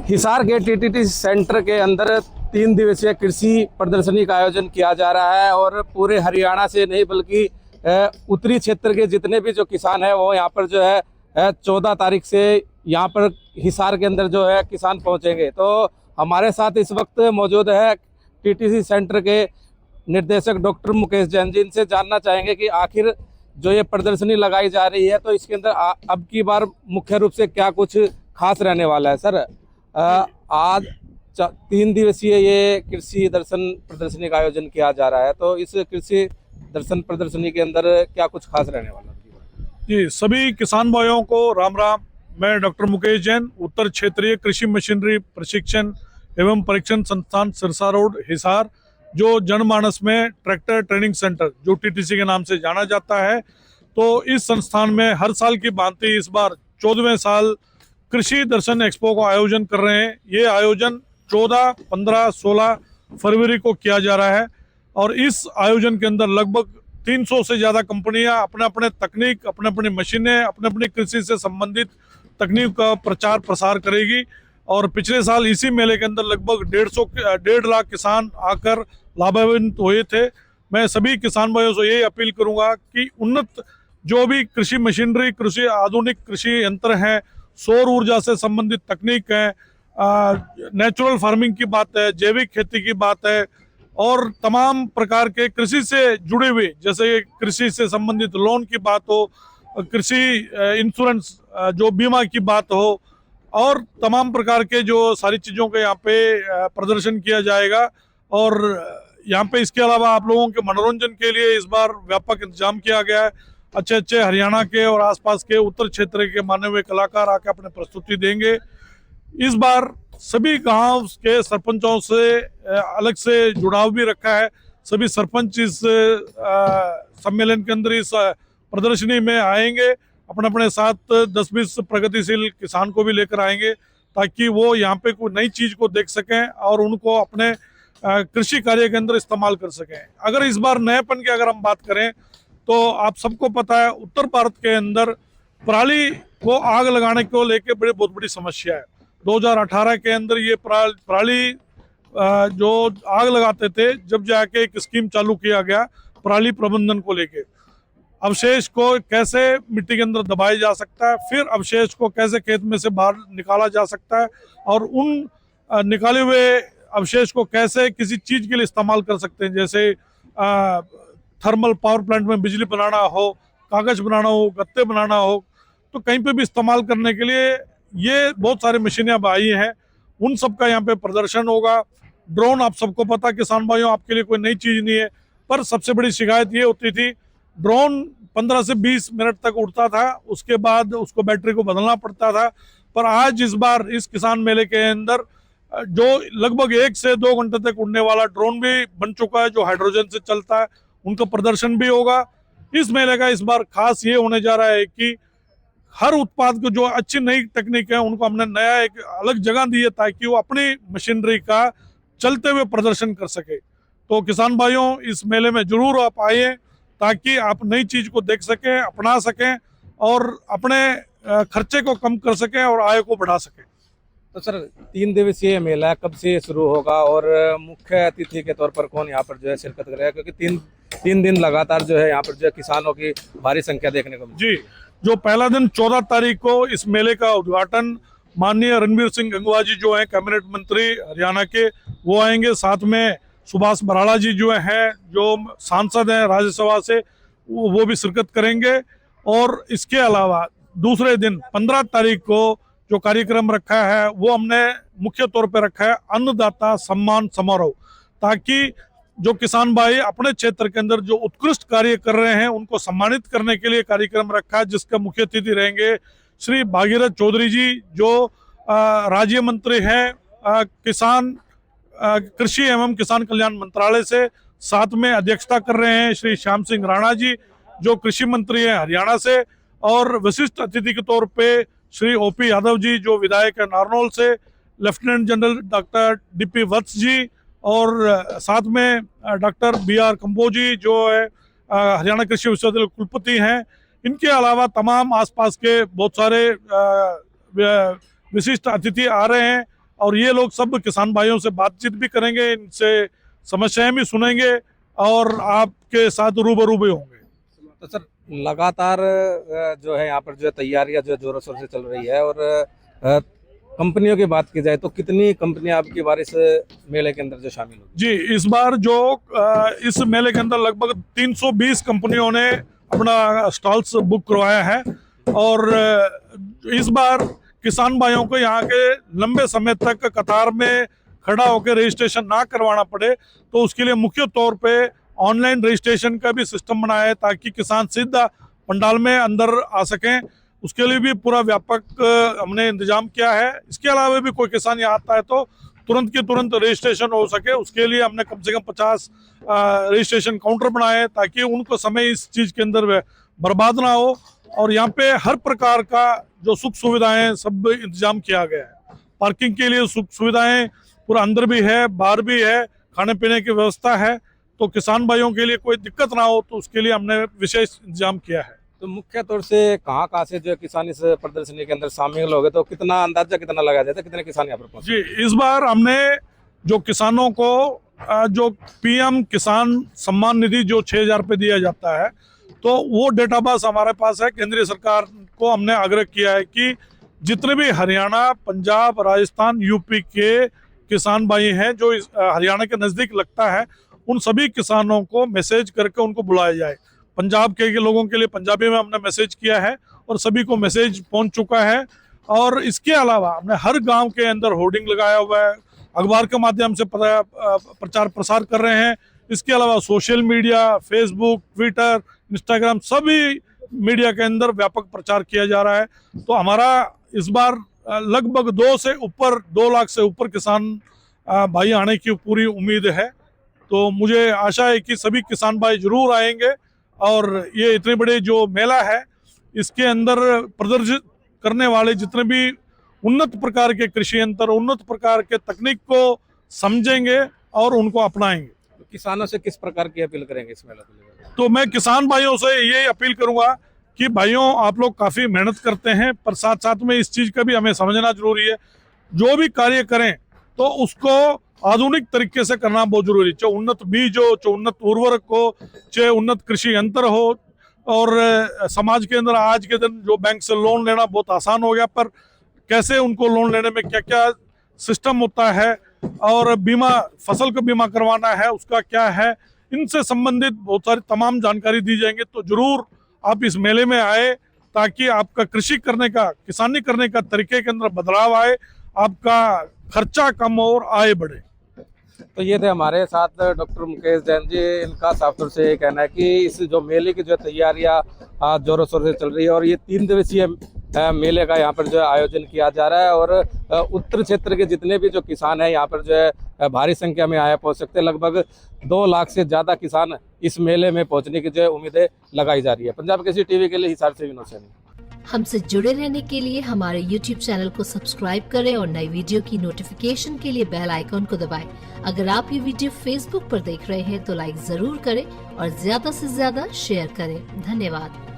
हिसार के TTT centre के अंदर 3 दिवसीय कृषि प्रदर्शनी का आयोजन किया जा रहा है और पूरे हरियाणा से नहीं बल्कि उत्तरी क्षेत्र के जितने भी जो किसान हैं वो यहाँ पर जो है 14 तारीख से यहाँ पर हिसार के अंदर जो है किसान पहुँचेंगे। तो हमारे साथ इस वक्त मौजूद है टीटीसी सेंटर के निर्देशक डॉक्टर मुकेश जैन जी। इनसे जानना चाहेंगे कि आखिर जो ये प्रदर्शनी लगाई जा रही है तो इसके अंदर अब की बार मुख्य रूप से क्या कुछ खास रहने वाला है। सर, आज 3 दिवसीय ये कृषि दर्शन प्रदर्शनी का आयोजन किया जा रहा है, तो इस कृषि दर्शन प्रदर्शनी के अंदर क्या कुछ खास रहने वाला है? जी, सभी किसान भाइयों को राम राम। मैं डॉक्टर मुकेश जैन, उत्तर क्षेत्रीय कृषि मशीनरी प्रशिक्षण एवं परीक्षण संस्थान सिरसा रोड हिसार, जो जनमानस में ट्रैक्टर ट्रेनिंग सेंटर जो टीटीसी के नाम से जाना जाता है। तो इस संस्थान में हर साल की भांति इस बार 14वें साल कृषि दर्शन एक्सपो का आयोजन कर रहे हैं। ये आयोजन 14, 15, 16 फरवरी को किया जा रहा है और इस आयोजन के अंदर लगभग 300 से ज़्यादा कंपनियां अपने अपने तकनीक, अपने अपनी मशीनें, अपने अपनी कृषि से संबंधित तकनीक का प्रचार प्रसार करेगी। और पिछले साल इसी मेले के अंदर लगभग 1.5 लाख किसान आकर लाभान्वित हुए थे। मैं सभी किसान भाइयों से यही अपील करूंगा कि उन्नत जो भी कृषि मशीनरी, कृषि आधुनिक कृषि यंत्र हैं, सौर ऊर्जा से संबंधित तकनीक है, नेचुरल फार्मिंग की बात है, जैविक खेती की बात है और तमाम प्रकार के कृषि से जुड़े हुए, जैसे कृषि से संबंधित लोन की बात हो, कृषि इंश्योरेंस जो बीमा की बात हो और तमाम प्रकार के जो सारी चीज़ों के यहाँ पे प्रदर्शन किया जाएगा। और यहाँ पे इसके अलावा आप लोगों के मनोरंजन के लिए इस बार व्यापक इंतजाम किया गया है। अच्छे अच्छे हरियाणा के और आसपास के उत्तर क्षेत्र के माने हुए कलाकार आके अपने प्रस्तुति देंगे। इस बार सभी गांव के सरपंचों से अलग से जुड़ाव भी रखा है। सभी सरपंच इस सम्मेलन के अंदर इस प्रदर्शनी में आएंगे, अपने अपने साथ 10-20 प्रगतिशील किसान को भी लेकर आएंगे ताकि वो यहाँ पे कोई नई चीज को देख सकें और उनको अपने कृषि कार्य के अंदर इस्तेमाल कर सकें। अगर इस बार नएपन की अगर हम बात करें तो आप सबको पता है उत्तर भारत के अंदर पराली को आग लगाने को लेकर बहुत बड़ी समस्या है। 2018 के अंदर ये पराली जो आग लगाते थे, जब जाके एक स्कीम चालू किया गया पराली प्रबंधन को लेके, अवशेष को कैसे मिट्टी के अंदर दबाया जा सकता है, फिर अवशेष को कैसे खेत में से बाहर निकाला जा सकता है और उन निकाले हुए अवशेष को कैसे किसी चीज के लिए इस्तेमाल कर सकते हैं, जैसे थर्मल पावर प्लांट में बिजली बनाना हो, कागज बनाना हो, गत्ते बनाना हो, तो कहीं पे भी इस्तेमाल करने के लिए ये बहुत सारी मशीनें अब आई हैं। उन सब का यहाँ पे प्रदर्शन होगा। ड्रोन, आप सबको पता, किसान भाइयों, आपके लिए कोई नई चीज नहीं है, पर सबसे बड़ी शिकायत ये होती थी ड्रोन 15 से 20 मिनट तक उड़ता था, उसके बाद उसको बैटरी को बदलना पड़ता था। पर आज इस बार इस किसान मेले के अंदर जो लगभग 1 से 2 घंटे तक उड़ने वाला ड्रोन भी बन चुका है, जो हाइड्रोजन से चलता है, उनका प्रदर्शन भी होगा। इस मेले का इस बार खास ये होने जा रहा है कि हर उत्पाद को जो अच्छी नई तकनीक है उनको हमने नया एक अलग जगह दी है ताकि वो अपनी मशीनरी का चलते हुए प्रदर्शन कर सके। तो किसान भाइयों, इस मेले में जरूर आप आइए ताकि आप नई चीज को देख सकें, अपना सकें और अपने खर्चे को कम कर सकें और आय को बढ़ा सकें। तो सर, 3 दिवसीय मेला कब से शुरू होगा और मुख्य अतिथि के तौर पर कौन यहाँ पर जो है शिरकत करेगा? क्योंकि तीन दिन लगातार जो है यहाँ पर जो है किसानों की भारी संख्या देखने को मिली। जी, जो पहला दिन 14 तारीख को इस मेले का उद्घाटन माननीय रणबीर सिंह गंगवा जी जो है कैबिनेट मंत्री हरियाणा के, वो आएंगे। साथ में सुभाष बराला जी जो हैं, जो सांसद हैं राज्यसभा से, वो भी शिरकत करेंगे। और इसके अलावा दूसरे दिन 15 तारीख को जो कार्यक्रम रखा है वो हमने मुख्य तौर पर रखा है अन्नदाता सम्मान समारोह, ताकि जो किसान भाई अपने क्षेत्र के अंदर जो उत्कृष्ट कार्य कर रहे हैं उनको सम्मानित करने के लिए कार्यक्रम रखा है, जिसका मुख्य अतिथि रहेंगे श्री भागीरथ चौधरी जी, जो राज्य मंत्री हैं किसान कृषि एवं किसान कल्याण मंत्रालय से। साथ में अध्यक्षता कर रहे हैं श्री श्याम सिंह राणा जी, जो कृषि मंत्री हैं हरियाणा से। और विशिष्ट अतिथि के तौर पे श्री ओपी यादव जी, जो विधायक है नारनौल से, लेफ्टिनेंट जनरल डॉक्टर डीपी वत्स जी और साथ में डॉक्टर BR कंबोज जी, जो है हरियाणा कृषि विश्वविद्यालय कुलपति हैं। इनके अलावा तमाम आसपास के बहुत सारे विशिष्ट अतिथि आ रहे हैं और ये लोग सब किसान भाइयों से बातचीत भी करेंगे, इनसे समस्याएं भी सुनेंगे और आपके साथ रूबरू भी होंगे। तो सर लगातार जो है यहाँ पर जो है तैयारियां जो जोरों शोर से चल रही है, और कंपनियों की बात की जाए तो कितनी कंपनियां आपकी बार इस मेले के अंदर जो शामिल होगी? जी, इस बार जो इस मेले के अंदर लगभग 320 कंपनियों ने अपना स्टॉल्स बुक करवाया है, और इस बार किसान भाइयों को यहाँ के लंबे समय तक कतार में खड़ा होकर रजिस्ट्रेशन ना करवाना पड़े, तो उसके लिए मुख्य तौर पे ऑनलाइन रजिस्ट्रेशन का भी सिस्टम बनाया है, ताकि किसान सीधा पंडाल में अंदर आ सकें। उसके लिए भी पूरा व्यापक हमने इंतजाम किया है। इसके अलावा भी कोई किसान यहाँ आता है तो तुरंत के तुरंत रजिस्ट्रेशन हो सके, उसके लिए हमने कम से कम 50 रजिस्ट्रेशन काउंटर बनाए हैं, ताकि उनको समय इस चीज़ के अंदर बर्बाद ना हो। और यहाँ पे हर प्रकार का जो सुख सुविधाएं सब इंतजाम किया गया है। पार्किंग के लिए सुख सुविधाएं पूरा अंदर भी है, बाहर भी है, खाने पीने की व्यवस्था है, तो किसान भाइयों के लिए कोई दिक्कत ना हो, तो उसके लिए हमने विशेष इंतजाम किया है। तो मुख्य तौर से कहाँ से जो किसान इस प्रदर्शनी के अंदर शामिल हो गए, तो कितना अंदाजा कितना लगाया जाता है, कितने किसान यहाँ पर पहुंचे? जी, इस बार हमने जो किसानों को जो पीएम किसान सम्मान निधि जो 6,000 रुपये दिया जाता है, तो वो डेटाबेस हमारे पास है। केंद्रीय सरकार को हमने आग्रह किया है कि जितने भी हरियाणा, पंजाब, राजस्थान, यूपी के किसान भाई हैं जो हरियाणा के नज़दीक लगता है, उन सभी किसानों को मैसेज करके उनको बुलाया जाए। पंजाब के लोगों के लिए पंजाबी में हमने मैसेज किया है और सभी को मैसेज पहुंच चुका है। और इसके अलावा हमने हर गांव के अंदर होर्डिंग लगाया हुआ है, अखबार के माध्यम से प्रचार प्रसार कर रहे हैं। इसके अलावा social media, Facebook, Twitter, Instagram, सभी मीडिया के अंदर व्यापक प्रचार किया जा रहा है। तो हमारा इस बार लगभग 2 लाख से ऊपर किसान भाई आने की पूरी उम्मीद है। तो मुझे आशा है कि सभी किसान भाई जरूर आएंगे, और ये इतने बड़े जो मेला है इसके अंदर प्रदर्शित करने वाले जितने भी उन्नत प्रकार के कृषि यंत्र, उन्नत प्रकार के तकनीक को समझेंगे और उनको अपनाएंगे। तो किसानों से किस प्रकार की अपील करेंगे इस मेला को लेकर? तो मैं किसान भाइयों से ये अपील करूंगा कि भाइयों, आप लोग काफ़ी मेहनत करते हैं, पर साथ साथ में इस चीज़ का भी हमें समझना जरूरी है। जो भी कार्य करें तो उसको आधुनिक तरीके से करना बहुत जरूरी है। चाहे उन्नत बीज हो, चाहे उन्नत उर्वरक हो, चाहे उन्नत कृषि यंत्र हो। और समाज के अंदर आज के दिन जो बैंक से लोन लेना बहुत आसान हो गया, पर कैसे उनको लोन लेने में क्या क्या सिस्टम होता है, और बीमा, फसल का बीमा करवाना है उसका क्या है, इनसे संबंधित बहुत सारी तमाम जानकारी दी जाएंगे। तो जरूर आप इस मेले में आए, ताकि आपका कृषि करने का, किसानी करने का तरीके के अंदर बदलाव आए, आपका खर्चा कम हो और आय बढ़े। तो ये थे हमारे साथ डॉक्टर मुकेश जैन जी। इनका साफ तौर से ये कहना है कि इस जो मेले की जो तैयारियां जोरों शोर से चल रही है, और ये 3 दिवसीय मेले का यहाँ पर जो है आयोजन किया जा रहा है, और उत्तर क्षेत्र के जितने भी जो किसान हैं यहाँ पर जो है भारी संख्या में आया पहुँच सकते हैं। लगभग 2 लाख से ज़्यादा किसान इस मेले में पहुँचने की जो है उम्मीदें लगाई जा रही है। पंजाब केसरी टीवी के लिए हिसार से विनोद सैनी। हमसे जुड़े रहने के लिए हमारे YouTube चैनल को सब्सक्राइब करें और नई वीडियो की नोटिफिकेशन के लिए बेल आइकॉन को दबाएं। अगर आप ये वीडियो Facebook पर देख रहे हैं तो लाइक जरूर करें और ज्यादा से ज्यादा शेयर करें। धन्यवाद।